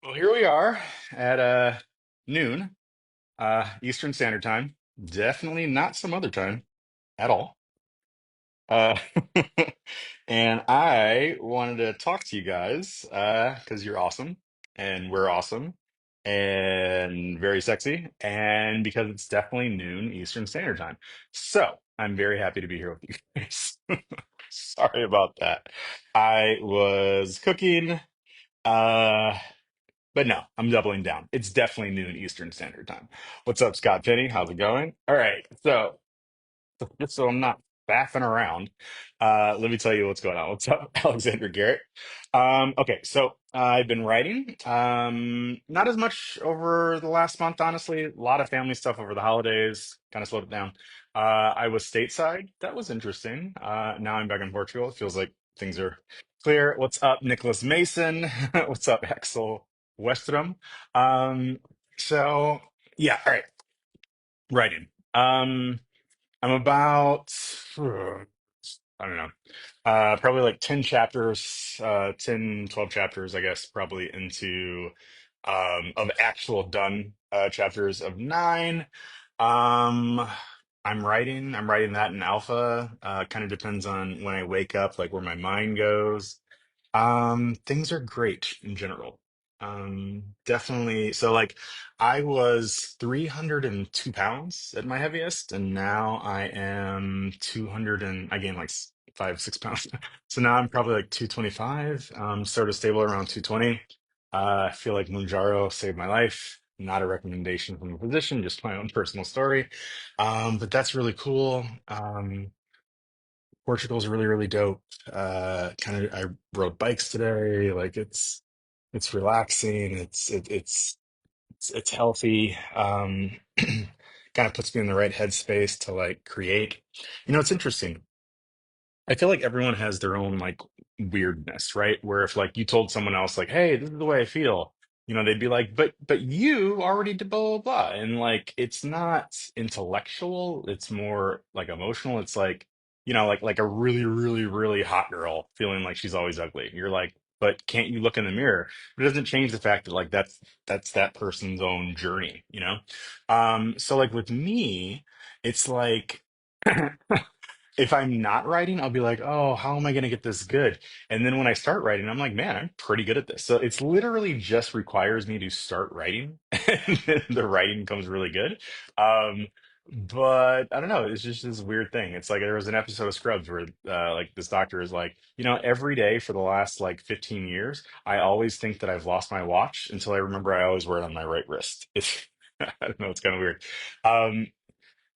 Well, here we are at noon Eastern Standard Time. Definitely not some other time at all. Uh, and I wanted to talk to you guys because you're awesome and we're awesome and very sexy and because it's definitely noon Eastern Standard Time. So I'm very happy to be here with you guys. Sorry about that. I was cooking. Uh, but no, I'm doubling down. It's definitely noon Eastern Standard Time. What's up, Scott Penny? How's it going? All right. So just so I'm not faffing around, let me tell you what's going on. What's up, Alexander Garrett? Okay, so I've been writing. Not as much over the last month, honestly. A lot of family stuff over the holidays, kind of slowed it down. I was stateside. That was interesting. Now I'm back in Portugal. It feels like things are clear. What's up, Nicholas Mason? What's up, Axel Westrom? Um, so yeah, all right, writing. I'm about, I don't know, probably like 10 chapters, 10, 12 chapters, I guess, probably into of actual done chapters of nine. Um, I'm writing that in alpha. Kind of depends on when I wake up, like where my mind goes. Things are great in general. Definitely. So like I was 302 pounds at my heaviest, and now I am 200 and I gained like 5, 6 pounds. So now I'm probably like 225. Sort of stable around 220. I feel like Mounjaro saved my life. Not a recommendation from a physician, just my own personal story. But that's really cool. Portugal's really, really dope. Kind of, I rode bikes today. Like it's relaxing. It's healthy. Kind of puts me in the right headspace to like create. It's interesting. I feel like everyone has their own like weirdness, right? Where if like you told someone else like, "Hey, this is the way I feel," they'd be like, "But you already did blah blah blah," and like it's not intellectual; it's more like emotional. It's like like a really really really hot girl feeling like she's always ugly. You're like, but can't you look in the mirror? But it doesn't change the fact that like that's that person's own journey, you know. So like with me, it's like. If I'm not writing, I'll be like, oh, how am I going to get this good? And then when I start writing, I'm like, man, I'm pretty good at this. So it's literally just requires me to start writing, and then the writing comes really good. Um, but I don't know, it's just this weird thing. It's like there was an episode of Scrubs where like this doctor is like, every day for the last like 15 years, I always think that I've lost my watch until I remember I always wear it on my right wrist. It's I don't know, it's kind of weird. Um,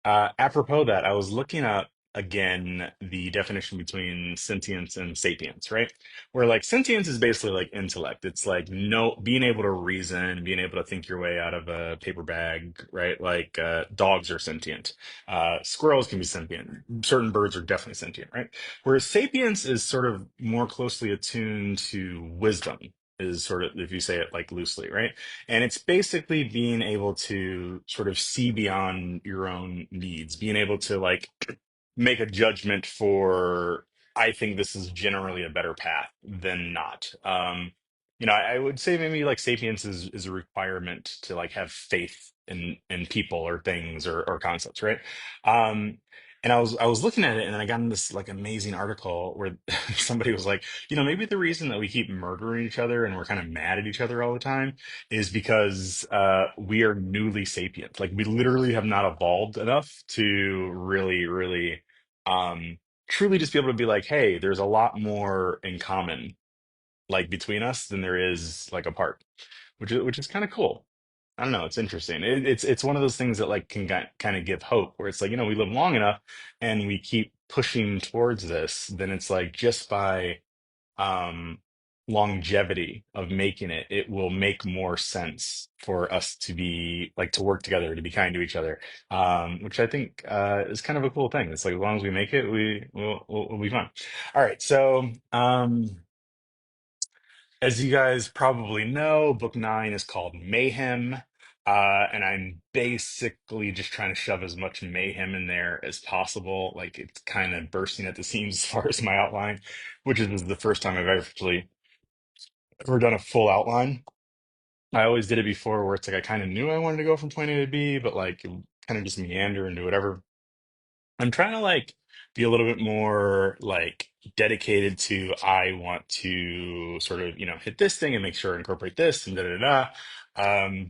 Apropos that, I was looking up again the definition between sentience and sapience, right? Where like sentience is basically like intellect. It's like no being able to reason, being able to think your way out of a paper bag, right? Like dogs are sentient. Squirrels can be sentient. Certain birds are definitely sentient, right? Whereas sapience is sort of more closely attuned to wisdom. Is sort of if you say it like loosely, right? And it's basically being able to sort of see beyond your own needs, being able to like make a judgment for, I think this is generally a better path than not. I would say maybe like sapience is a requirement to like have faith in people or things or concepts, right? Um, and I was looking at it and I got in this like amazing article where somebody was like, maybe the reason that we keep murdering each other and we're kind of mad at each other all the time is because we are newly sapient. Like we literally have not evolved enough to really, really, um, truly just be able to be like, hey, there's a lot more in common, like between us than there is like apart, which is kind of cool. I don't know. It's interesting. It's one of those things that like can kind of give hope, where it's like we live long enough and we keep pushing towards this. Then it's like just by um longevity of making it, it will make more sense for us to be like to work together, to be kind to each other, which I think is kind of a cool thing. It's like as long as we make it, we'll be fine. All right, so as you guys probably know, book nine is called Mayhem. And I'm basically just trying to shove as much mayhem in there as possible. Like it's kind of bursting at the seams as far as my outline, which is the first time I've actually ever done a full outline. I always did it before where it's like I kind of knew I wanted to go from point A to B, but like kind of just meander and do whatever. I'm trying to like be a little bit more like dedicated to I want to sort of, hit this thing and make sure I incorporate this and da da da.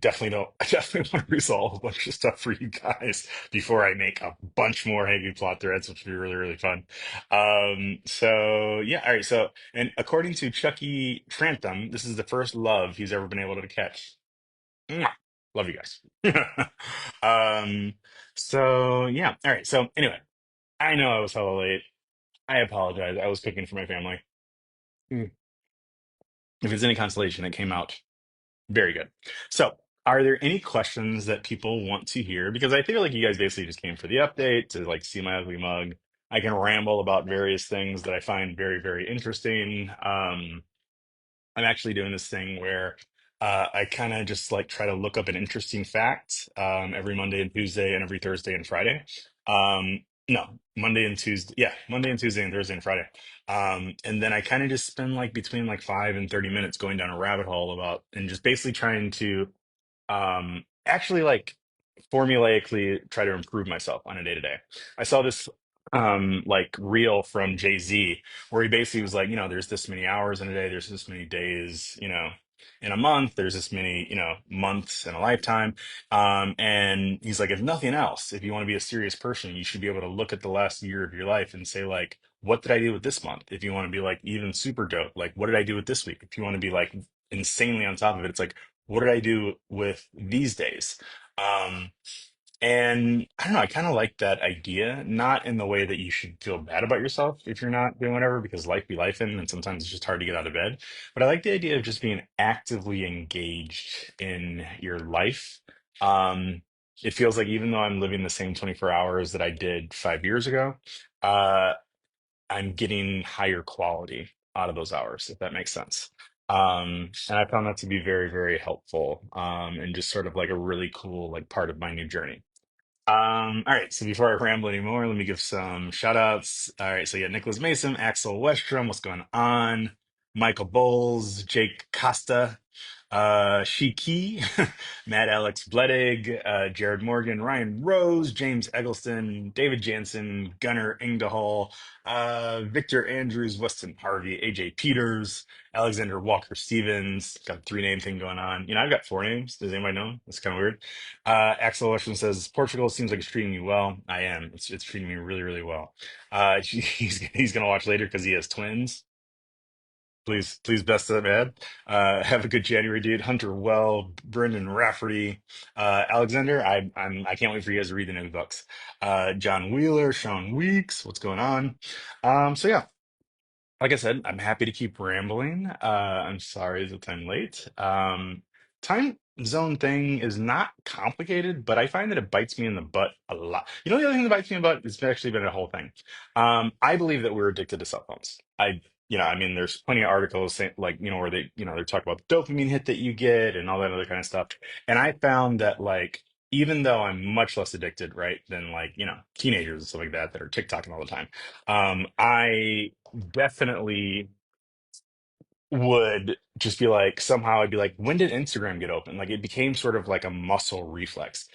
Definitely don't I definitely want to resolve a bunch of stuff for you guys before I make a bunch more heavy plot threads, which would be really, really fun. So yeah, all right. So and according to Chucky Trantham, this is the first love he's ever been able to catch. Mwah. Love you guys. Um, so yeah, all right. So anyway. I know I was hella late. I apologize. I was cooking for my family. Mm. If it's any consolation, it came out very good. So, are there any questions that people want to hear? Because I feel like you guys basically just came for the update to like see my ugly mug. I can ramble about various things that I find very, very interesting. I'm actually doing this thing where I kind of just like try to look up an interesting fact every Monday and Tuesday and every Thursday and Friday. No, Monday and Tuesday. Yeah, Monday and Tuesday and Thursday and Friday. And then I kind of just spend like between like 5 and 30 minutes going down a rabbit hole about and just basically trying to actually like formulaically try to improve myself on a day to day. I saw this like reel from Jay-Z where he basically was like, there's this many hours in a day, there's this many days, in a month, there's this many, months in a lifetime. And he's like, if nothing else, if you want to be a serious person, you should be able to look at the last year of your life and say, like, what did I do with this month? If you want to be like even super dope, like what did I do with this week? If you want to be like insanely on top of it, it's like, what did I do with these days? Um, and I don't know, I kind of like that idea, not in the way that you should feel bad about yourself if you're not doing whatever, because life be life and sometimes it's just hard to get out of bed. But I like the idea of just being actively engaged in your life. Um, it feels like even though I'm living the same 24 hours that I did 5 years ago, uh, I'm getting higher quality out of those hours, if that makes sense. And I found that to be very, very helpful, and just sort of like a really cool like part of my new journey. All right, so before I ramble anymore, let me give some shout outs. All right, so yeah, Nicholas Mason, Axel Westrom, what's going on? Michael Bowles, Jake Costa, Shiki, Matt Alex Bledig, Jared Morgan, Ryan Rose, James Eggleston, David Jansen, Gunnar Ingdahall, Victor Andrews, Weston Harvey, AJ Peters, Alexander Walker Stevens. Got a three-name thing going on. I've got four names. Does anybody know? That's kind of weird. Axel Western says Portugal seems like it's treating you well. I am. It's treating me really, really well. He's gonna watch later because he has twins. Please, please, best of Ed. Have a good January, dude. Hunter Well, Brendan Rafferty, Alexander. I can't wait for you guys to read the new books. John Wheeler, Sean Weeks. What's going on? So yeah, like I said, I'm happy to keep rambling. I'm sorry that I'm late. Time zone thing is not complicated, but I find that it bites me in the butt a lot. The other thing that bites me in the butt has actually been a whole thing. I believe that we're addicted to cell phones. I mean, there's plenty of articles saying, like, where they talk about the dopamine hit that you get and all that other kind of stuff. And I found that, like, even though I'm much less addicted, right, than like, teenagers and stuff like that are TikToking all the time. I definitely would just be like, somehow I'd be like, when did Instagram get open? Like it became sort of like a muscle reflex.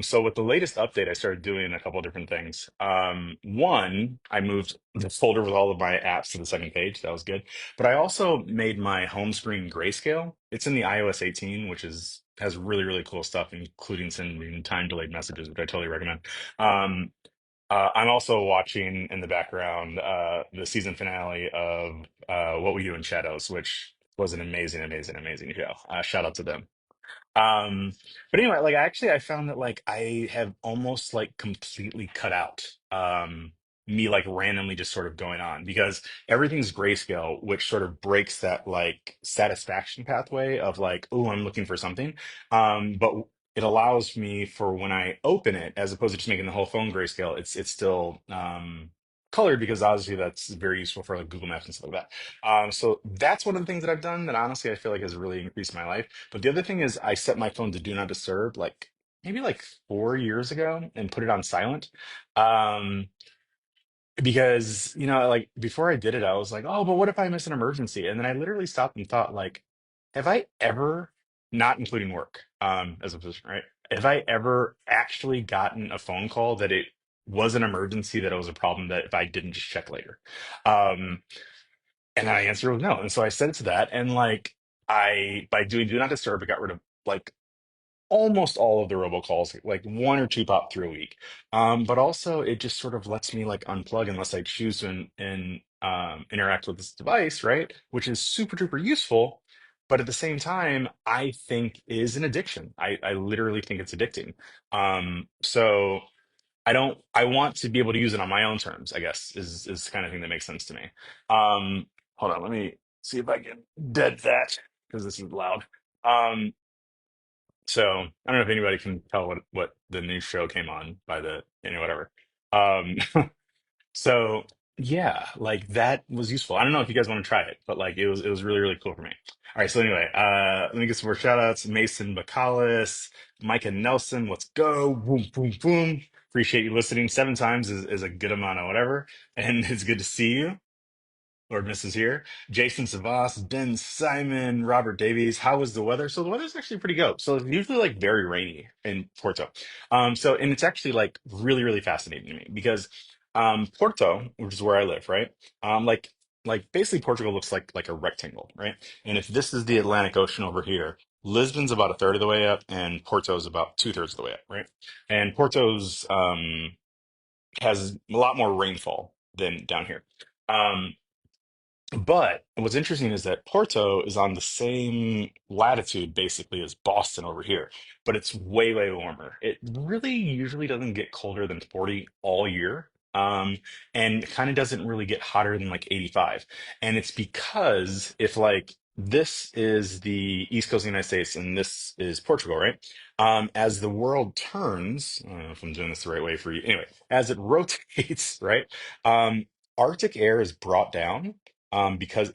So with the latest update, I started doing a couple of different things. One, I moved the folder with all of my apps to the second page. That was good. But I also made my home screen grayscale. It's in the iOS 18, which has really, really cool stuff, including sending time delayed messages, which I totally recommend. Um, I'm also watching in the background the season finale of What We Do in Shadows, which was an amazing, amazing, amazing show. Shout out to them. Um, but anyway, like I found that like I have almost like completely cut out me like randomly just sort of going on because everything's grayscale, which sort of breaks that like satisfaction pathway of like, oh, I'm looking for something. But it allows me for when I open it, as opposed to just making the whole phone grayscale, it's still colored because obviously that's very useful for like Google Maps and stuff like that. So that's one of the things that I've done that honestly I feel like has really increased my life. But the other thing is I set my phone to do not disturb like maybe like 4 years ago and put it on silent. Um, because, like before I did it, I was like, oh, but what if I miss an emergency? And then I literally stopped and thought, like, have I ever not including work, as a position, right? Have I ever actually gotten a phone call that it was an emergency, that it was a problem that if I didn't just check later? Um, and I answered with no. And so I said it to that, and like by doing do not disturb, it got rid of like almost all of the robocalls, like one or two pop through a week. But also it just sort of lets me like unplug unless I choose to interact with this device, right? Which is super duper useful. But at the same time, I think is an addiction. I literally think it's addicting. So I want to be able to use it on my own terms, I guess, is the kind of thing that makes sense to me. Hold on, let me see if I can dead that because this is loud. Um, so I don't know if anybody can tell what the new show came on by the whatever. Um, so yeah, like that was useful. I don't know if you guys want to try it, but like it was really really cool for me. All right, so anyway, let me get some more shout outs. Mason McCallis, Micah Nelson, let's go. Boom, boom, boom. Appreciate you listening. 7 times is a good amount of whatever, and it's good to see you. Lord Mrs. here. Jason Savas, Ben Simon, Robert Davies. How was the weather? So the weather's actually pretty good. So it's usually like very rainy in Porto. And it's actually like really, really fascinating to me because Porto, which is where I live, right? Like basically Portugal looks like a rectangle, right? And if this is the Atlantic Ocean over here, Lisbon's about a third of the way up, and Porto's about two-thirds of the way up, right? And Porto's has a lot more rainfall than down here. Um, but what's interesting is that Porto is on the same latitude basically as Boston over here, but it's way, way warmer. It really usually doesn't get colder than 40 all year. And kind of doesn't really get hotter than like 85. And it's because if like this is the East Coast of the United States and this is Portugal, right? As the world turns, I don't know if I'm doing this the right way for you. Anyway, as it rotates, right? Um, Arctic air is brought down because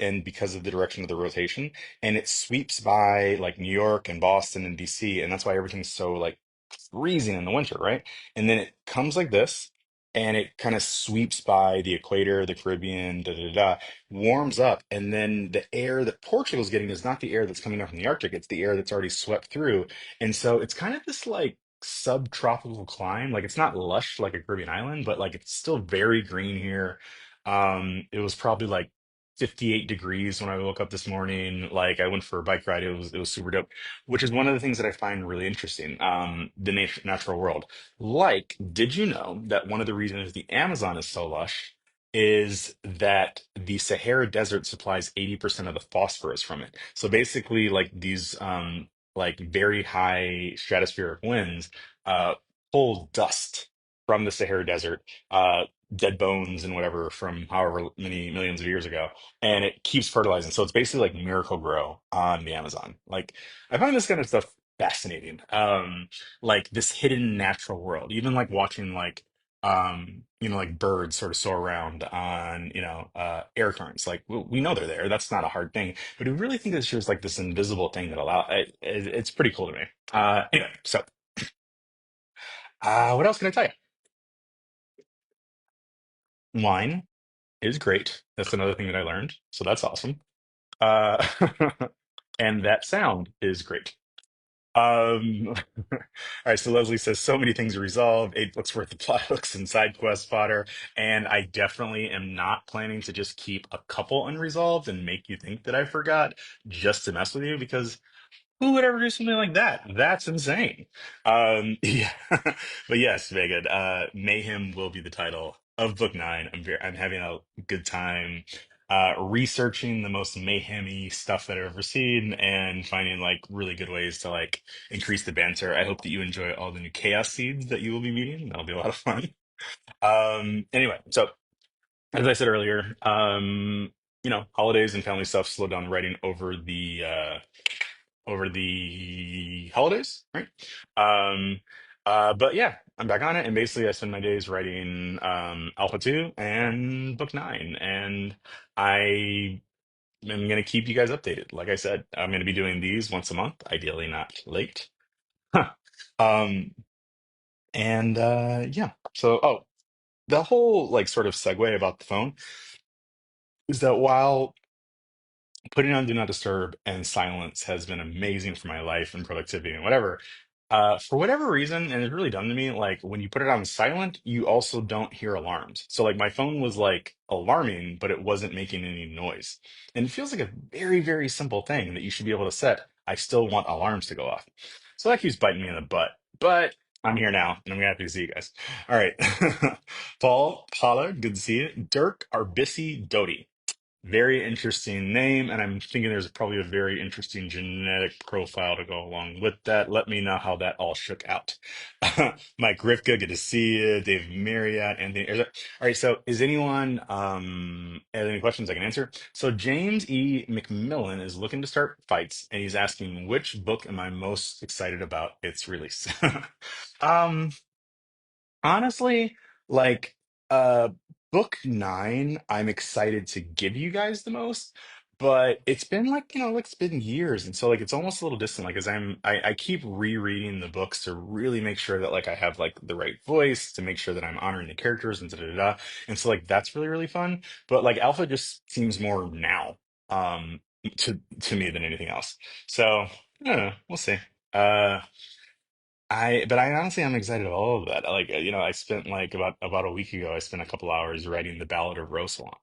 of the direction of the rotation, and it sweeps by like New York and Boston and DC, and that's why everything's so like freezing in the winter, right? And then it comes like this, and it kind of sweeps by the equator, the Caribbean, da da da, warms up, and then the air that Portugal's getting is not the air that's coming up from the Arctic; it's the air that's already swept through, and so it's kind of this like subtropical climate. Like it's not lush like a Caribbean island, but like it's still very green here. It was probably like 58 degrees when I woke up this morning. Like I went for a bike ride. It was super dope, which is one of the things that I find really interesting. The natural world. Like, did you know that one of the reasons the Amazon is so lush is that the Sahara Desert supplies 80% of the phosphorus from it. So basically, like these like very high stratospheric winds uh pull dust from the Sahara Desert, dead bones and whatever from however many millions of years ago, and it keeps fertilizing. So it's basically like Miracle Grow on the Amazon. Like I find this kind of stuff fascinating. Like this hidden natural world, even like watching like like birds sort of soar around on air currents. Like we know they're there. That's not a hard thing, but we really think it's just like this invisible thing that it's pretty cool to me. Anyway, so what else can I tell you? Wine is great. That's another thing that I learned. So that's awesome. Uh, and that sound is great. All right, so Leslie says so many things to resolve, 8 books worth of plot hooks and side quest fodder, and I definitely am not planning to just keep a couple unresolved and make you think that I forgot just to mess with you because who would ever do something like that? That's insane. Yeah, but yes, Megan, Mayhem will be the title of book 9. I'm having a good time researching the most mayhemy stuff that I've ever seen and finding like really good ways to like increase the banter. I hope that you enjoy all the new chaos seeds that you will be meeting. That'll be a lot of fun. Anyway, so as I said earlier, holidays and family stuff slowed down writing over the holidays, right? Um, but yeah, I'm back on it, and basically, I spend my days writing Alpha 2 and Book 9, and I am going to keep you guys updated. Like I said, I'm going to be doing these once a month, ideally not late. Huh. Um, and yeah, so the whole like sort of segue about the phone is that while putting on do not disturb and silence has been amazing for my life and productivity and whatever. For whatever reason, and it's really dumb to me, like when you put it on silent, you also don't hear alarms. So like my phone was like alarming, but it wasn't making any noise. And it feels like a very, very simple thing that you should be able to set. I still want alarms to go off. So that keeps biting me in the butt. But I'm here now, and I'm happy to see you guys. All right. Paul, Paula, good to see you. Dirk Arbisi Doty. Very interesting name, and I'm thinking there's probably a very interesting genetic profile to go along with that. Let me know how that all shook out. Mike Rifka, good to see you. Dave Marriott, Anthony. All right, so is anyone has any questions I can answer? So James E. McMillan is looking to start fights, and he's asking which book am I most excited about its release? Um, Honestly, like book nine, I'm excited to give you guys the most, but it's been like, like it's been years, and so like it's almost a little distant. Like as I keep rereading the books to really make sure that like I have like the right voice, to make sure that I'm honoring the characters and da da da. And so like that's really, really fun. But like Alpha just seems more now, to me than anything else. So I don't know, we'll see. Uh but I honestly I'm excited about all of that. Like I spent like about a week ago, I spent a couple hours writing the Ballad of Roselawn.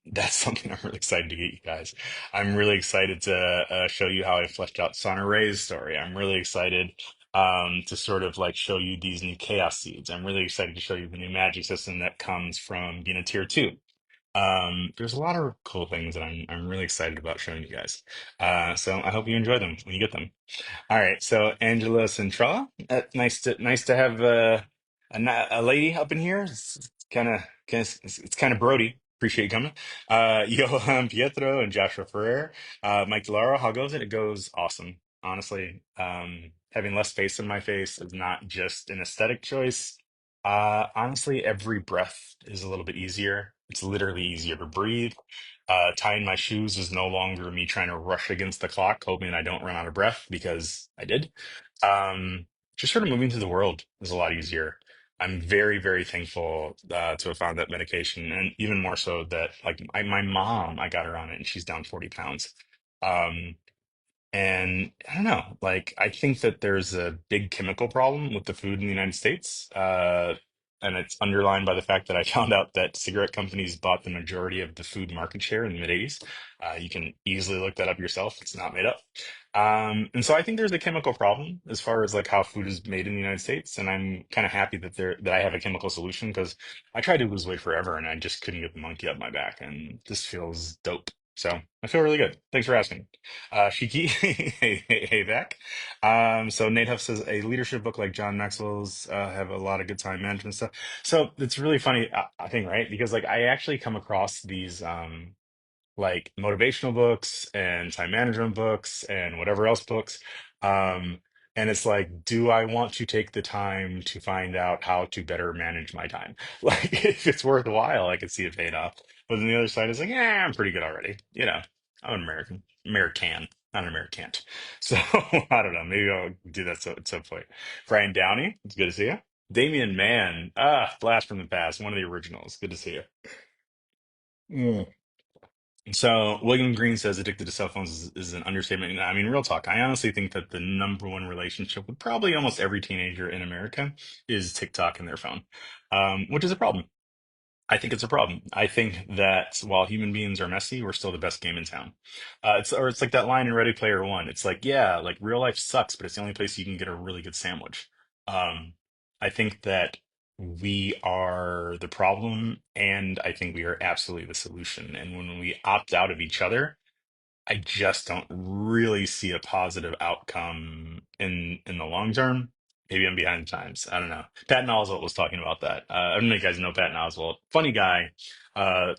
That's something I'm really excited to get you guys. I'm really excited to show you how I fleshed out Sana Ray's story. I'm really excited to sort of like show you these new chaos seeds. I'm really excited to show you the new magic system that comes from being a tier two. There's a lot of cool things that I'm really excited about showing you guys. So I hope you enjoy them when you get them. All right, so Angela Centrella, nice to have a lady up in here. It's kind of Brody. Appreciate you coming. Johan Pietro and Joshua Ferrer, Mike DeLauro. How goes it? It goes awesome. Honestly, having less face in my face is not just an aesthetic choice. Honestly, every breath is a little bit easier. It's literally easier to breathe. Tying my shoes is no longer me trying to rush against the clock, hoping I don't run out of breath because I did. Um, just sort of moving through the world is a lot easier. I'm very, very thankful to have found that medication, and even more so that like my mom, I got her on it, and she's down 40 pounds. Um, and I don't know, like I think that there's a big chemical problem with the food in the United States. And it's underlined by the fact that I found out that cigarette companies bought the majority of the food market share in the mid 80s. You can easily look that up yourself. It's not made up. And so I think there's a chemical problem as far as like how food is made in the United States. And I'm kind of happy that I have a chemical solution because I tried to lose weight forever and I just couldn't get the monkey up my back. And this feels dope. So I feel really good. Thanks for asking. Shiki, hey back. So Nate Huff says a leadership book like John Maxwell's have a lot of good time management stuff. So it's really funny, I think, right? Because like I actually come across these like motivational books and time management books and whatever else books. And it's like, do I want to take the time to find out how to better manage my time? Like, if it's worthwhile, I could see it paid off. But then the other side is like, yeah, I'm pretty good already. I'm an American, not an American. So I don't know. Maybe I'll do that at some point. Brian Downey, it's good to see you. Damian Mann, blast from the past, one of the originals. Good to see you. So William Green says addicted to cell phones is an understatement. I mean, real talk. I honestly think that the number one relationship with probably almost every teenager in America is TikTok and their phone, which is a problem. I think it's a problem. I think that while human beings are messy, we're still the best game in town. It's like that line in Ready Player One. It's like, yeah, like real life sucks, but it's the only place you can get a really good sandwich. Um, I think that we are the problem, and I think we are absolutely the solution. And when we opt out of each other, I just don't really see a positive outcome in the long term. Maybe I'm behind the times. I don't know. Patton Oswalt was talking about that. I don't know if you guys know Patton Oswalt. Funny guy.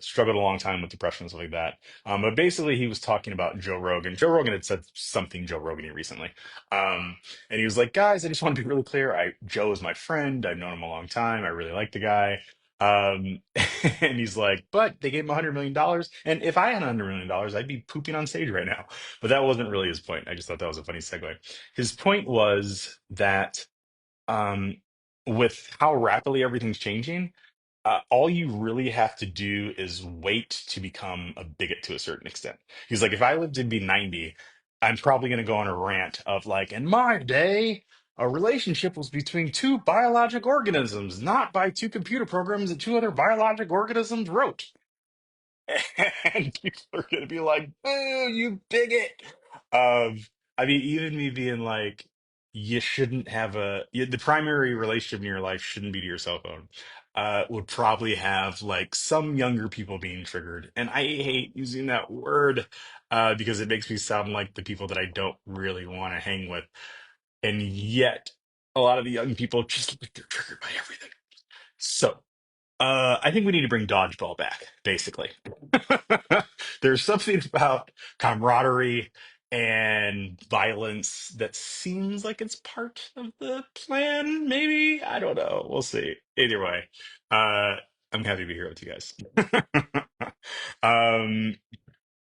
Struggled a long time with depression and stuff like that. But basically, he was talking about Joe Rogan. Joe Rogan had said something Joe Rogan recently. And he was like, guys, I just want to be really clear. Joe is my friend. I've known him a long time. I really like the guy. Um, and he's like, but they gave him $100 million. And if I had $100 million, I'd be pooping on stage right now. But that wasn't really his point. I just thought that was a funny segue. His point was that um, with how rapidly everything's changing, all you really have to do is wait to become a bigot to a certain extent. He's like, if I lived to be 90, I'm probably going to go on a rant of like, in my day, a relationship was between two biologic organisms, not by two computer programs that two other biologic organisms wrote. And people are gonna be like, "Boo, you bigot!" Um, I mean, even me being like, "You shouldn't have the primary relationship in your life shouldn't be to your cell phone." Would probably have like some younger people being triggered, and I hate using that word because it makes me sound like the people that I don't really want to hang with, and yet a lot of the young people just like they're triggered by everything. So. I think we need to bring dodgeball back, basically. There's something about camaraderie and violence that seems like it's part of the plan, maybe. I don't know. We'll see. Either way, uh, I'm happy to be here with you guys. Um,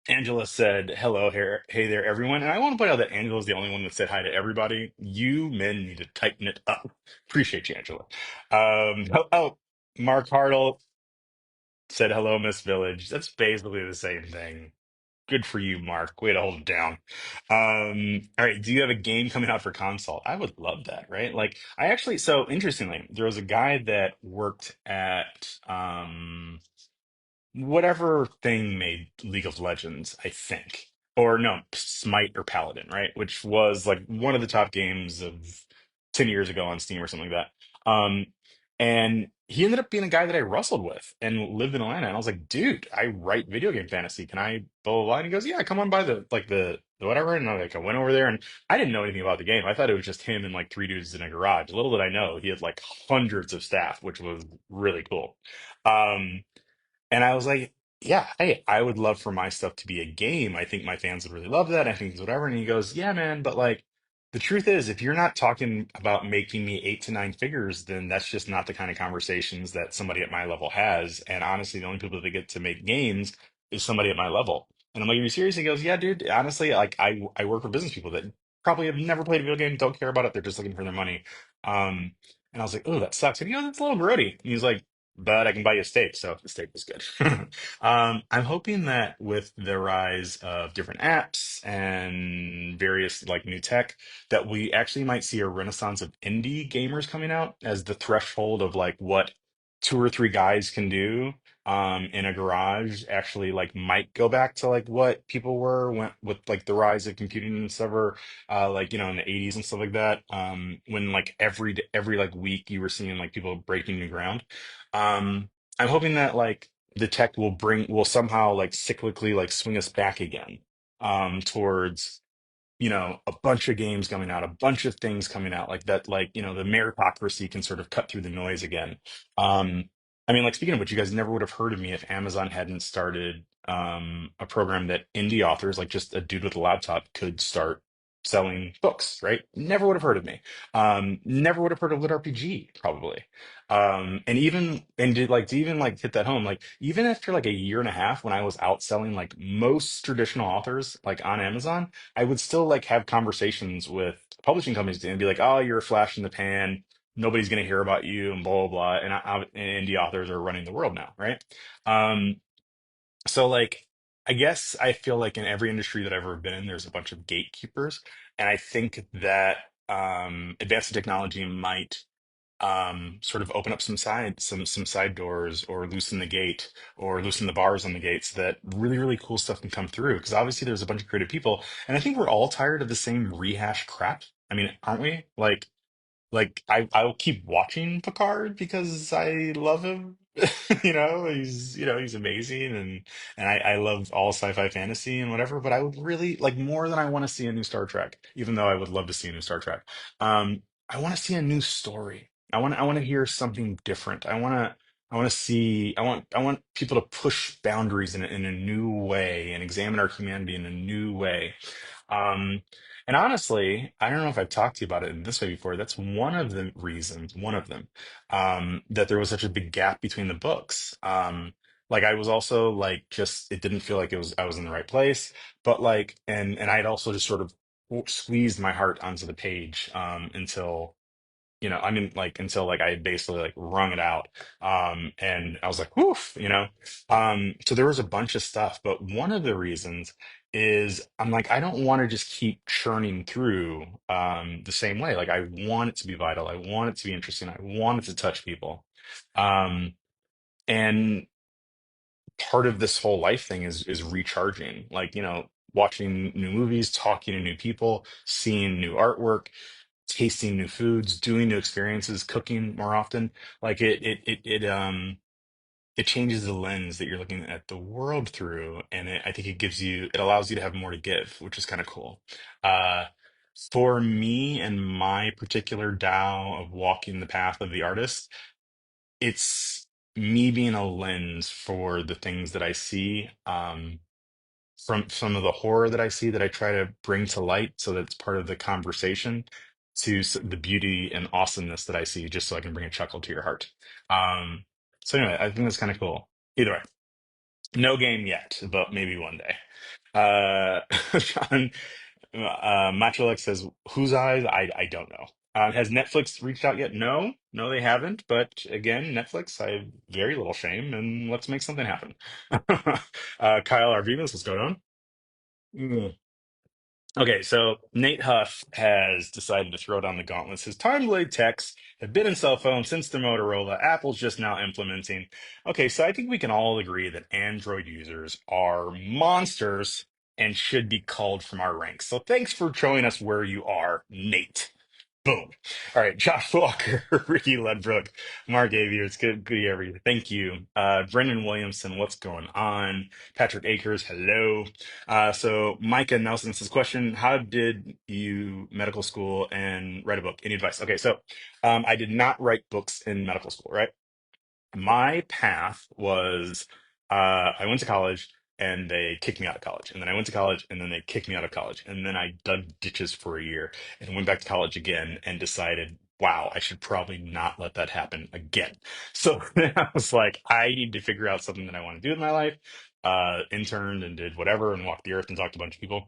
Angela said, hello, hey there, everyone. And I want to point out that Angela's the only one that said hi to everybody. You men need to tighten it up. Appreciate you, Angela. Oh, Mark Hartle said, hello, Miss Village. That's basically the same thing. Good for you, Mark. Way to hold it down. All right. Do you have a game coming out for console? I would love that, right? Like, I actually, so interestingly, there was a guy that worked at, whatever thing made League of Legends, I think. Or no, Smite or Paladin, right? Which was like one of the top games of 10 years ago on Steam or something like that. And he ended up being a guy that I wrestled with and lived in Atlanta. And I was like, dude, I write video game fantasy. Can I blah blah blah? And he goes, yeah, come on by the whatever. And I went over there and I didn't know anything about the game. I thought it was just him and like three dudes in a garage. Little did I know he had like hundreds of staff, which was really cool. Um, and I was like, yeah, hey, I would love for my stuff to be a game. I think my fans would really love that. I think it's whatever. And he goes, yeah, man, but like the truth is, if you're not talking about making me 8 to 9 figures, then that's just not the kind of conversations that somebody at my level has. And honestly, the only people that get to make games is somebody at my level. And I'm like, are you serious? He goes, yeah, dude, honestly, like I work for business people that probably have never played a video game, don't care about it. They're just looking for their money. Um, and I was like, oh, that sucks. And he goes, that's a little grody. And he's like, but I can buy you a steak, so the steak was good. I'm hoping that with the rise of different apps and various like new tech, that we actually might see a renaissance of indie gamers coming out as the threshold of like what two or three guys can do in a garage actually like might go back to like what people were when with like the rise of computing and stuff or like in the 80s and stuff like that when like every like week you were seeing like people breaking new ground. I'm hoping that like the tech will somehow like cyclically like swing us back again towards a bunch of games coming out, a bunch of things coming out like that, like, the meritocracy can sort of cut through the noise again. I mean, like, speaking of which, you guys never would have heard of me if Amazon hadn't started a program that indie authors, like just a dude with a laptop, could start selling books, right? Never would have heard of me. Never would have heard of LitRPG, probably. And even and did like to even like hit that home, like even after like a year and a half when I was outselling like most traditional authors like on Amazon, I would still like have conversations with publishing companies and be like, "Oh, you're a flash in the pan. Nobody's going to hear about you," and blah blah blah. And indie authors are running the world now, right? Um, so like, I guess I feel like in every industry that I've ever been in, there's a bunch of gatekeepers, and I think that advanced technology might sort of open up some side doors or loosen the gate or loosen the bars on the gate so that really really cool stuff can come through because obviously there's a bunch of creative people and I think we're all tired of the same rehash crap. I mean, aren't we? Like I'll keep watching Picard because I love him. He's amazing and I love all sci-fi fantasy and whatever, but I would really like more than I want to see a new Star Trek, even though I would love to see a new Star Trek. I want to see a new story. I want to hear something different. I want people to push boundaries in a new way and examine our humanity in a new way. Um, and honestly, I don't know if I've talked to you about it in this way before. That's one of the reasons, one of them, that there was such a big gap between the books. Like I was also like just it didn't feel like I was in the right place, but like and I'd also just sort of squeezed my heart onto the page until I mean, like until like I had basically like wrung it out. And I was like, woof, so there was a bunch of stuff, but one of the reasons is I'm like, I don't want to just keep churning through the same way. Like I want it to be vital. I want it to be interesting. I want it to touch people. Um, and part of this whole life thing is recharging, like, watching new movies, talking to new people, seeing new artwork, tasting new foods, doing new experiences, cooking more often. Like it changes the lens that you're looking at the world through, and I think it allows you to have more to give, which is kind of cool. Uh, for me and my particular Tao of walking the path of the artist, it's me being a lens for the things that I see, from some of the horror that I see that I try to bring to light so that it's part of the conversation, to the beauty and awesomeness that I see, just so I can bring a chuckle to your heart. Um, so anyway, I think that's kind of cool. Either way, no game yet, but maybe one day. John, Matulek says, "Whose eyes? I don't know. Has Netflix reached out yet? No, no, they haven't. But again, Netflix, I have very little shame, and let's make something happen." Kyle Arvinas, what's going on? Mm. Okay, so Nate Huff has decided to throw down the gauntlet. His time delayed texts have been in cell phones since the Motorola. Apple's just now implementing. Okay, so I think we can all agree that Android users are monsters and should be called from our ranks. So thanks for showing us where you are, Nate. Boom. All right, Josh Walker, Ricky Ledbrook, Mark Avier, it's good to hear you. Thank you. Brendan Williamson, what's going on? Patrick Akers, hello. So Micah Nelson says, question, how did you medical school and write a book? Any advice? Okay, so I did not write books in medical school, right? My path was, I went to college and they kicked me out of college. And then I went to college and then they kicked me out of college. And then I dug ditches for a year and went back to college again and decided, wow, I should probably not let that happen again. So then I was like, I need to figure out something that I want to do in my life. Interned and did whatever and walked the earth and talked to a bunch of people.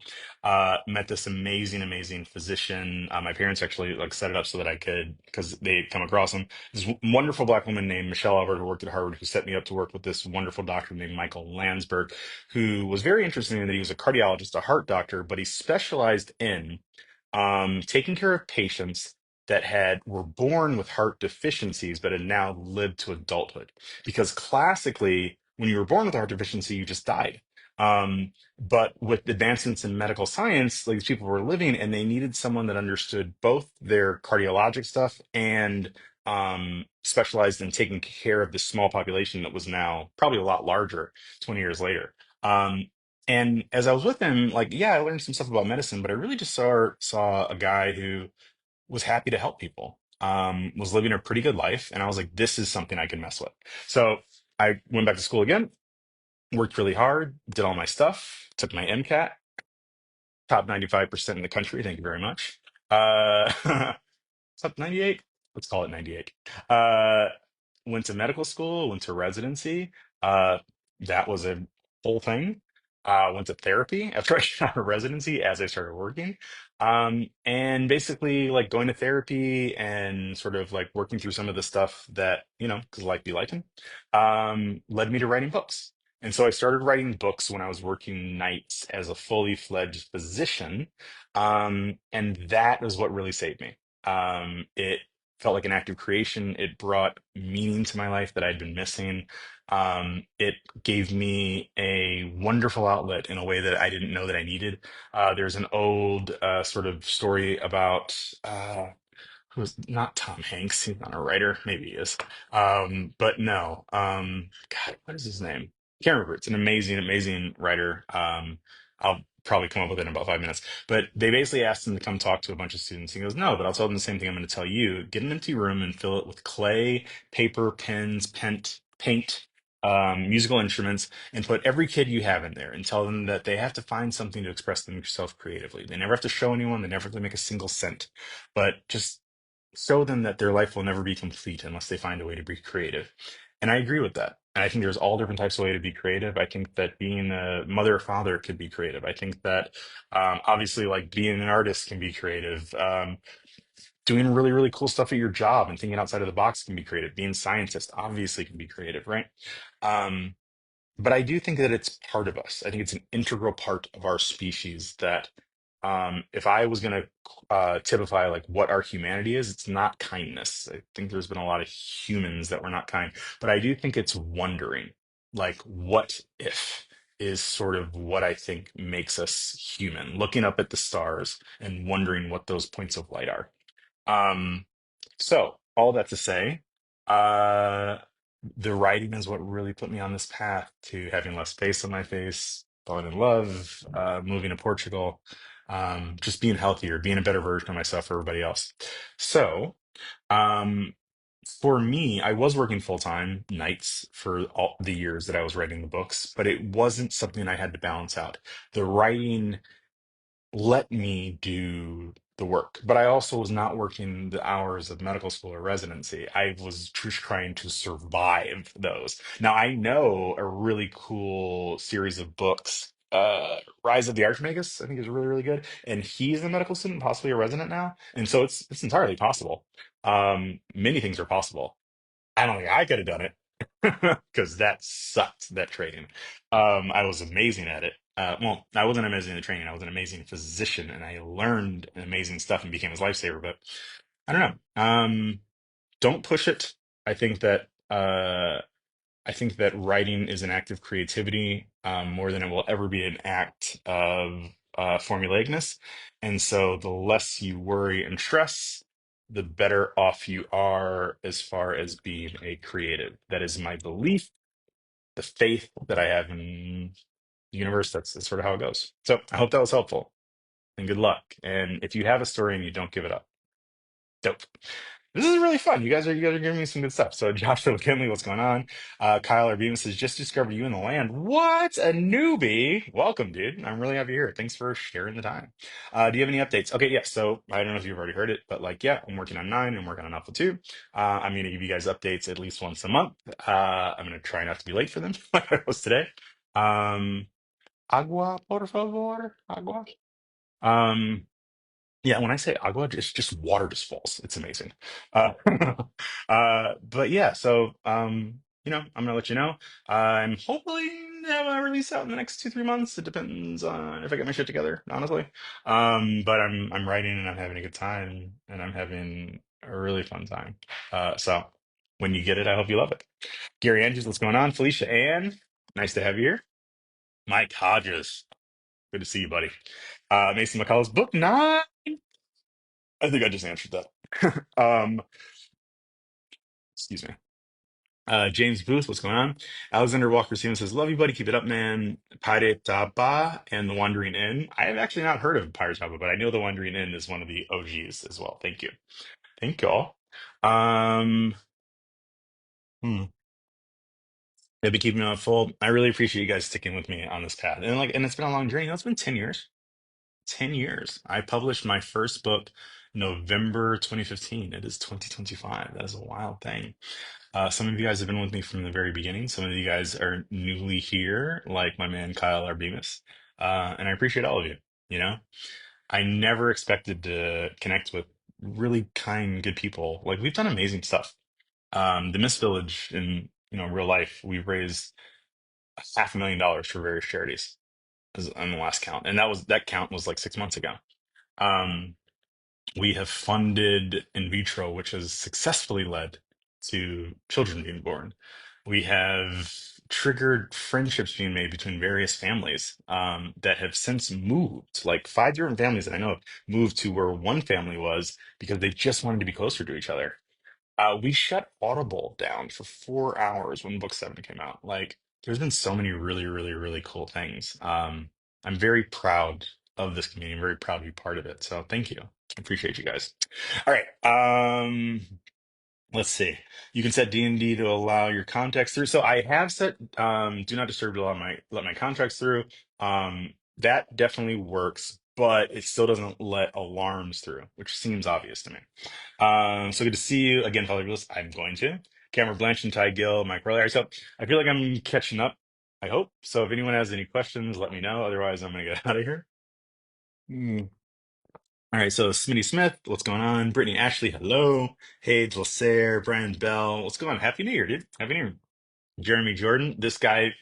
Met this amazing physician. My parents actually like set it up so that I could, because they had come across him, this wonderful black woman named Michelle Albert, who worked at Harvard, who set me up to work with this wonderful doctor named Michael Landsberg, who was very interesting in that he was a cardiologist, a heart doctor, but he specialized in taking care of patients that were born with heart deficiencies but had now lived to adulthood. Because classically, when you were born with a heart deficiency, you just died. But with advancements in medical science, like these people were living, and they needed someone that understood both their cardiologic stuff and specialized in taking care of this small population that was now probably a lot larger 20 years later. And as I was with him, like, yeah, I learned some stuff about medicine, but I really just saw a guy who was happy to help people, was living a pretty good life, and I was like, this is something I can mess with. So I went back to school again, worked really hard, did all my stuff, took my MCAT, top 95% in the country. Thank you very much. It's up 98. Let's call it 98. Uh, Went to medical school, went to residency. Uh, that was a whole thing. Went to therapy after I got out of residency as I started working. And basically, like going to therapy and sort of like working through some of the stuff that, because like be liking, led me to writing books. And so I started writing books when I was working nights as a fully fledged physician. And that is what really saved me. It felt like an act of creation. It brought meaning to my life that I'd been missing. It gave me a wonderful outlet in a way that I didn't know that I needed. There's an old sort of story about who's not Tom Hanks. He's not a writer. Maybe he is. But no. God, what is his name? Can't remember. It's an amazing writer. I'll probably come up with it in about 5 minutes. But they basically asked him to come talk to a bunch of students. He goes, no, but I'll tell them the same thing I'm going to tell you. Get an empty room and fill it with clay, paper, pens, paint, musical instruments, and put every kid you have in there and tell them that they have to find something to express themselves creatively. They never have to show anyone. They never have to make a single cent, but just show them that their life will never be complete unless they find a way to be creative. And I agree with that. And I think there's all different types of way to be creative. I think that being a mother or father could be creative. I think that obviously like being an artist can be creative. doing really, really cool stuff at your job and thinking outside of the box can be creative. Being a scientist obviously can be creative, right? Um, but I do think that it's part of us. I think it's an integral part of our species that if I was going to typify like what our humanity is, it's not kindness. I think there's been a lot of humans that were not kind, but I do think it's wondering, like, what if is sort of what I think makes us human, looking up at the stars and wondering what those points of light are. Um, so all that to say, uh, the writing is what really put me on this path to having less face on my face, falling in love, moving to Portugal, just being healthier, being a better version of myself for everybody else. So, um, for me, I was working full time nights for all the years that I was writing the books, but it wasn't something I had to balance out. The writing let me do the work. But I also was not working the hours of medical school or residency. I was just trying to survive those. Now, I know a really cool series of books. Rise of the Archmagus, I think is really, really good. And he's a medical student, possibly a resident now. And so it's entirely possible. Many things are possible. I don't think I could have done it because that sucked, that training. I was amazing at it. Well, I wasn't amazing at the training. I was an amazing physician and I learned amazing stuff and became his lifesaver. But I don't know. Don't push it. I think that I think that writing is an act of creativity more than it will ever be an act of formulaicness. And so the less you worry and stress, the better off you are as far as being a creative. That is my belief, the faith that I have in the universe. That's sort of how it goes. So I hope that was helpful and good luck. And if you have a story and you don't give it up, dope. This is really fun. You guys are giving me some good stuff. So Joshua McKinley, what's going on? Kyle Arbemus says, just discovered you in the land. What a newbie. Welcome, dude. I'm really happy you're here. Thanks for sharing the time. Do you have any updates? Okay, yeah. So I don't know if you've already heard it, but like, yeah, I'm working on nine. I'm working on Alpha 2. I'm gonna give you guys updates at least once a month. I'm gonna try not to be late for them, like I was today. Um, agua, por favor, agua. Um, yeah, when I say agua, it's just water just falls. It's amazing. Uh, but yeah, so I'm gonna let you know. I'm hopefully have a release out in the next 2, 3 months. It depends on if I get my shit together, honestly. But I'm writing and I'm having a good time and I'm having a really fun time. So when you get it, I hope you love it. Gary Andrews, what's going on? Felicia Ann, nice to have you here. Mike Hodges, good to see you, buddy. Mason McCullough's book nine. I think I just answered that. Excuse me. James Booth, what's going on? Alexander Walker Stevens says, love you, buddy. Keep it up, man. Pirate Tapa and The Wandering Inn. I have actually not heard of Pirate Tapa, but I know The Wandering Inn is one of the OGs as well. Thank you. Thank y'all. Um, hmm. They've been keeping me on full. I really appreciate you guys sticking with me on this path. And it's been a long journey. It's been 10 years. 10 years. I published my first book November 2015. It is 2025. That is a wild thing. Some of you guys have been with me from the very beginning. Some of you guys are newly here, like my man Kyle Arbemus. And I appreciate all of you. You know, I never expected to connect with really kind, good people. Like we've done amazing stuff. The Miss Village in real life, we've raised $500,000 for various charities on the last count, and that count was like 6 months ago. Um, we have funded in vitro, which has successfully led to children being born. We have triggered friendships being made between various families that have since moved. Like 5 different families that I know of moved to where one family was because they just wanted to be closer to each other. We shut Audible down for 4 hours when book seven came out. Like, there's been so many really, really, really cool things. I'm very proud of this community. I'm very proud to be part of it. So thank you. I appreciate you guys. All right. Let's see. You can set D&D to allow your contacts through. So I have set do not disturb to allow my let my contacts through. That definitely works, but it still doesn't let alarms through, which seems obvious to me. So good to see you again, Polybius. I'm going to. Cameron Blanchard, Ty Gill, Mike Riley. So I feel like I'm catching up. I hope. So if anyone has any questions, let me know. Otherwise, I'm gonna get out of here. Hmm. All right, so Smitty Smith, what's going on? Brittany Ashley, hello. Hades Lasser, Brian Bell, what's going on? Happy New Year, dude. Happy New Year. Jeremy Jordan, this guy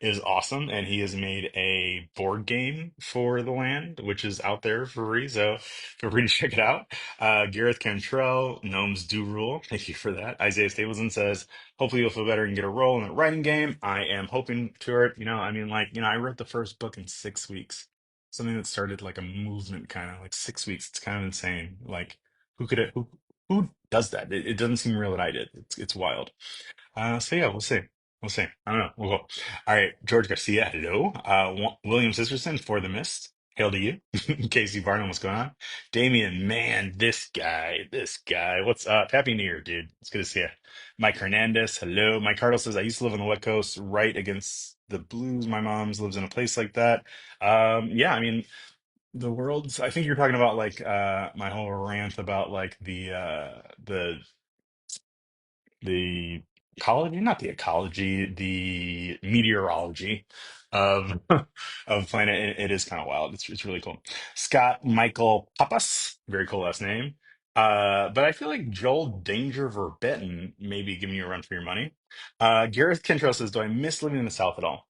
is awesome, and he has made a board game for the land, which is out there for free. So feel free to check it out. Gareth Cantrell, Gnomes Do Rule. Thank you for that. Isaiah Stapleton says, hopefully you'll feel better and get a role in the writing game. I am hoping to it. I mean, like, I wrote the first book in 6 weeks. Something that started like a movement, kind of like 6 weeks. It's kind of insane. Like, who does that? It doesn't seem real that I did. It's wild. So yeah, we'll see. We'll see. I don't know. We'll go. All right, George Garcia, hello. William Sisterson for the Mist. Hail to you. Casey Barnum, what's going on? Damien, man, this guy. What's up? Happy New Year, dude. It's good to see you. Mike Hernandez, hello. Mike Cardle says, I used to live on the West Coast, right against the Blues. My mom's lives in a place like that. Yeah, I mean, the world's, I think you're talking about like my whole rant about like the ecology, not the ecology, the meteorology of of planet. It is kind of wild. It's really cool. Scott Michael Papas, very cool last name. But I feel like Joel Danger Verbetten may be giving you a run for your money. Gareth Kentros says, "Do I miss living in the South at all?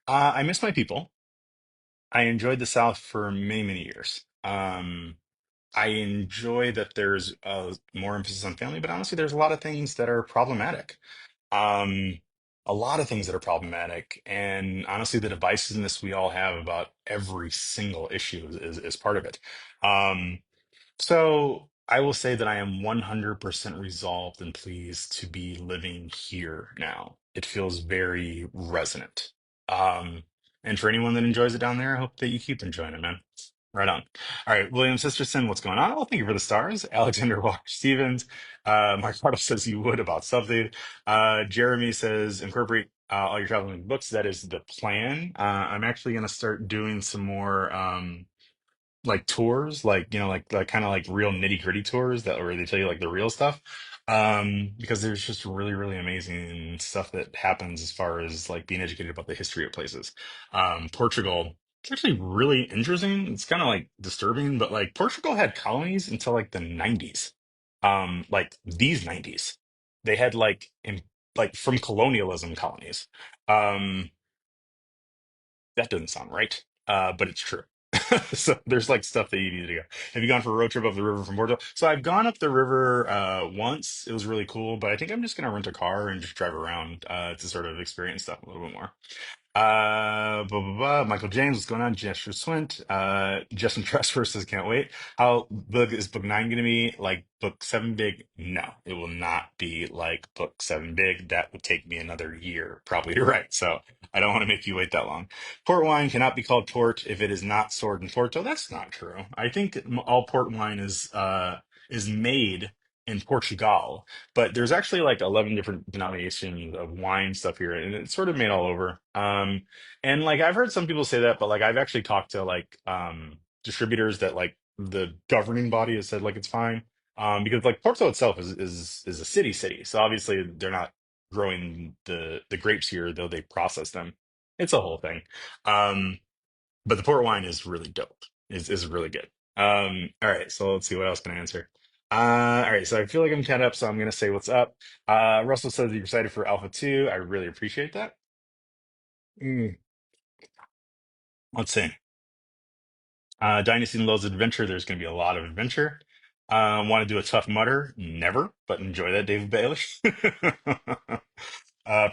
I miss my people. I enjoyed the South for many, many years. I enjoy that there's more emphasis on family, but honestly, there's a lot of things that are problematic. Um, a lot of things that are problematic, and honestly, the divisiveness we all have about every single issue is part of it. Um, so I will say that I am 100% resolved and pleased to be living here now. It feels very resonant. Um, and for anyone that enjoys it down there, I hope that you keep enjoying it, man. Right on. All right, William Sisterson, what's going on? Well, thank you for the stars. Alexander Walker Stevens. Mark Bartle says you would about something. Jeremy says incorporate all your traveling books. That is the plan. I'm actually going to start doing some more. Like tours, like like kind of like real nitty gritty tours that where they tell you like the real stuff. Because there's just really, really amazing stuff that happens as far as like being educated about the history of places. Portugal, it's actually really interesting. It's kind of like disturbing, but like Portugal had colonies until like the 90s. Like these 90s. They had like from colonialism colonies. Um, that doesn't sound right, but it's true. So there's like stuff that you need to go. Have you gone for a road trip up the river from Portugal? So I've gone up the river once. It was really cool, but I think I'm just gonna rent a car and just drive around to sort of experience stuff a little bit more. Blah, blah, blah. Michael James, what's going on? Jester Swint. Justin Trust versus Can't Wait. How big is book nine going to be? Like book seven big? No, it will not be like book seven big. That would take me another year, probably. You're right. So I don't want to make you wait that long. Port wine cannot be called port if it is not stored in Porto. That's not true. I think all port wine is made in Portugal, but there's actually like 11 different denominations of wine stuff here, and it's sort of made all over. And like I've heard some people say that, but like I've actually talked to like distributors that like the governing body has said like it's fine. Because like Porto itself is a city, so obviously they're not growing the grapes here, though they process them. It's a whole thing. Um, but the port wine is really dope. Is really good. All right, so let's see what else can I answer. All right, so I feel like I'm caught up, so I'm gonna say what's up. Russell says you're excited for Alpha 2. I really appreciate that. Mm, let's see. Dynasty and Lowe's Adventure, there's gonna be a lot of adventure. Want to do a Tough Mudder? Never, but enjoy that, David Bailey.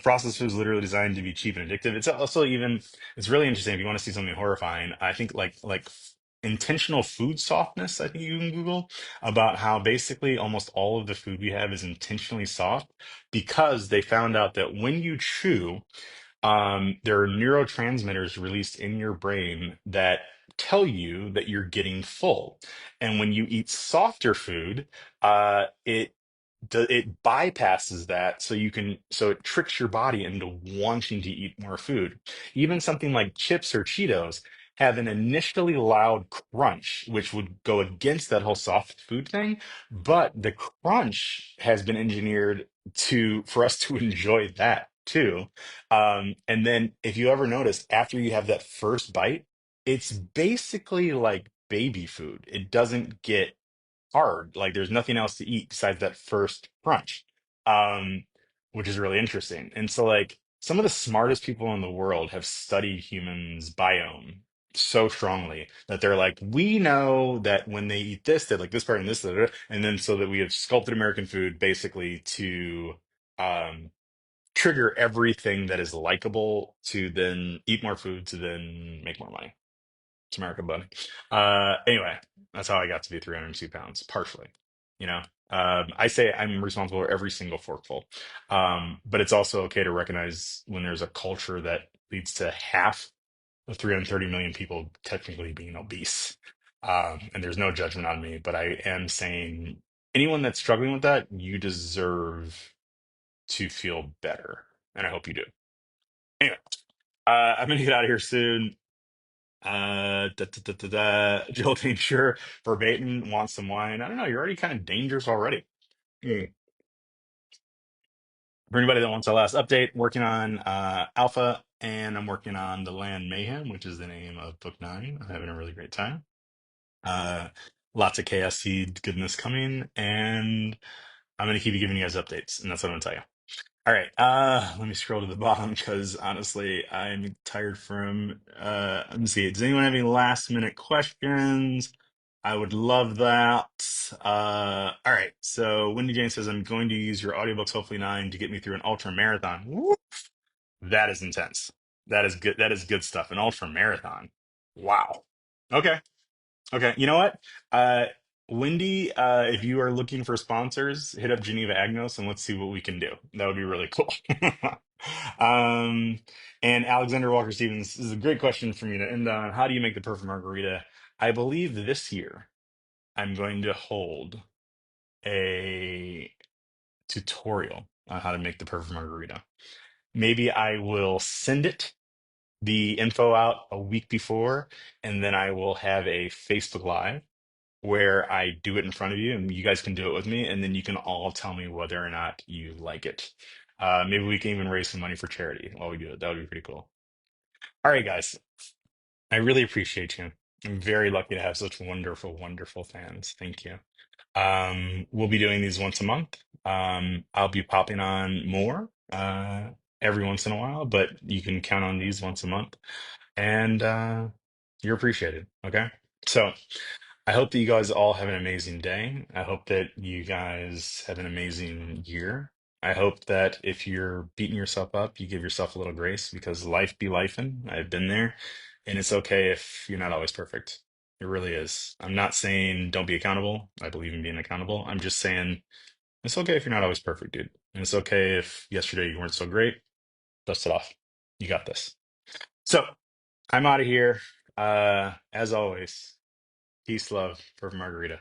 Processed food is literally designed to be cheap and addictive. It's also even it's really interesting if you want to see something horrifying. I think intentional food softness. I think you can Google about how basically almost all of the food we have is intentionally soft because they found out that when you chew there are neurotransmitters released in your brain that tell you that you're getting full. And when you eat softer food, it bypasses that so it tricks your body into wanting to eat more food. Even something like chips or Cheetos have an initially loud crunch, which would go against that whole soft food thing. But the crunch has been engineered to for us to enjoy that too. And then if you ever notice, after you have that first bite, it's basically like baby food. It doesn't get hard. Like there's nothing else to eat besides that first crunch, um, which is really interesting. And so, like, some of the smartest people in the world have studied humans' biome so strongly that they're like, we know that when they eat this, they like this part and this, da, da, da." And then so that we have sculpted American food basically to um, trigger everything that is likable to then eat more food to then make more money. It's America, buddy. Anyway, that's how I got to be 302 pounds, partially. You know, I say I'm responsible for every single forkful. But it's also okay to recognize when there's a culture that leads to half of 330 million people technically being obese. And there's no judgment on me, but I am saying anyone that's struggling with that, you deserve to feel better. And I hope you do. Anyway, I'm gonna get out of here soon. Geraldine, sure. Verbatim wants some wine. I don't know. You're already kind of dangerous already. Mm. For anybody that wants our last update, working on Alpha, and I'm working on the Land Mayhem, which is the name of Book 9. I'm having a really great time. Uh, Lots of chaos seed goodness coming, and I'm going to keep giving you guys updates, and that's what I'm going to tell you. All right, let me scroll to the bottom because honestly, I'm tired from let me see. Does anyone have any last minute questions? I would love that. All right, so Wendy Jane says I'm going to use your audiobooks, hopefully nine, to get me through an ultra marathon. Woo! That is intense. That is good. That is good stuff. An ultra marathon. Wow. Okay. Okay, you know what? Wendy, if you are looking for sponsors, hit up Geneva Agnos and let's see what we can do. That would be really cool. Um, and Alexander Walker Stevens, this is a great question for me to end on. How do you make the perfect margarita? I believe this year I'm going to hold a tutorial on how to make the perfect margarita. Maybe I will send the info out a week before, and then I will have a Facebook Live where I do it in front of you and you guys can do it with me, and then you can all tell me whether or not you like it. Maybe we can even raise some money for charity while we do it. That would be pretty cool. All right, guys, I really appreciate you. I'm very lucky to have such wonderful, wonderful fans. Thank you. We'll be doing these once a month. I'll be popping on more every once in a while, but you can count on these once a month, and you're appreciated. Okay, so. I hope that you guys all have an amazing day. I hope that you guys have an amazing year. I hope that if you're beating yourself up, you give yourself a little grace because life be lifing. I've been there, and it's okay if you're not always perfect. It really is. I'm not saying don't be accountable. I believe in being accountable. I'm just saying it's okay if you're not always perfect, dude. And it's okay if yesterday you weren't so great. Dust it off. You got this. So I'm out of here. As always, peace, love for Margarita.